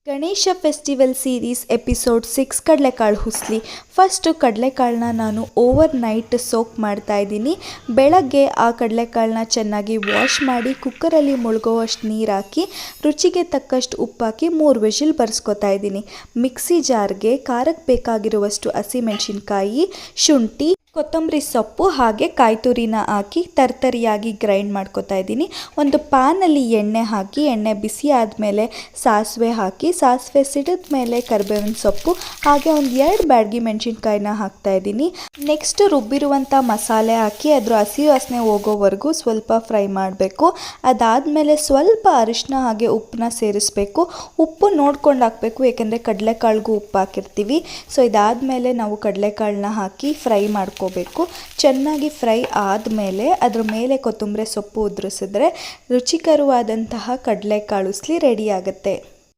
Ganesha festival series episode 6 ಕಡಲೆಕಾಳು ಹುಸ್ಲಿ. First ಕಡಲೆಕಾಳನ್ನ ನಾನು over night soak ಮಾಡ್ತಾ ಇದ್ದೀನಿ. ಬೆಳಗ್ಗೆ ಆ ಕಡಲೆಕಾಳನ್ನ ಚೆನ್ನಾಗಿ ವಾಶ್ ಮಾಡಿ ಕುಕ್ಕರಲ್ಲಿ ಮುಳುಗೋವಷ್ಟು ನೀರು ಹಾಕಿ ರುಚಿಗೆ ತಕ್ಕಷ್ಟು ಉಪ್ಪು ಹಾಕಿ 3 ವಿಷಿಲ್ ಬರ್ಸ್ಕೊತಾ ಇದ್ದೀನಿ. ಮಿಕ್ಸಿ ಜಾರ್ಗೆ ಖಾರಕ್ಕೆ ಬೇಕಾಗಿರುವಷ್ಟು ಹಸಿಮೆಣಸಿನ್ಕಾಯಿ, ಶುಂಠಿ, ಕೊತ್ತಂಬರಿ ಸೊಪ್ಪು ಹಾಗೆ ಕಾಯಿ ತುರಿನ ಹಾಕಿ ತರ್ತರಿಯಾಗಿ ಗ್ರೈಂಡ್ ಮಾಡ್ಕೊತಾ ಇದ್ದೀನಿ. ಒಂದು ಪ್ಯಾನಲ್ಲಿ ಎಣ್ಣೆ ಹಾಕಿ ಎಣ್ಣೆ ಬಿಸಿ ಆದಮೇಲೆ ಸಾಸಿವೆ ಹಾಕಿ ಸಾಸಿವೆ ಸಿಡಿದ ಮೇಲೆ ಕರಿಬೇವಿನ ಸೊಪ್ಪು ಹಾಗೆ ಒಂದು 2 ಬ್ಯಾಡಗಿ ಮೆಣಸಿನ್ಕಾಯಿನ ಹಾಕ್ತಾ ಇದ್ದೀನಿ. ನೆಕ್ಸ್ಟ್ ರುಬ್ಬಿರುವಂಥ ಮಸಾಲೆ ಹಾಕಿ ಅದರ ಹಸಿ ವಾಸನೆ ಹೋಗೋವರೆಗೂ ಸ್ವಲ್ಪ ಫ್ರೈ ಮಾಡಬೇಕು. ಅದಾದಮೇಲೆ ಸ್ವಲ್ಪ ಅರಿಶಿನ ಹಾಗೆ ಉಪ್ಪನ್ನ ಸೇರಿಸಬೇಕು. ಉಪ್ಪು ನೋಡ್ಕೊಂಡು ಹಾಕಬೇಕು, ಏಕೆಂದರೆ ಕಡಲೆಕಾಳಿಗೂ ಉಪ್ಪು ಹಾಕಿರ್ತೀವಿ. ಸೊ ಇದಾದಮೇಲೆ ನಾವು ಕಡಲೆಕಾಳನ್ನ ಹಾಕಿ ಫ್ರೈ ಮಾಡ್ಕೋಬೇಕು. ಚೆನ್ನಾಗಿ ಫ್ರೈ ಆದಮೇಲೆ ಅದರ ಮೇಲೆ ಕೊತ್ತಂಬರಿ ಸೊಪ್ಪು ಉದುರಿಸಿದ್ರೆ ರುಚಿಕರವಾದಂತಹ ಕಡಲೆಕಾಳು ಹುಸ್ಲಿ ರೆಡಿ ಆಗುತ್ತೆ.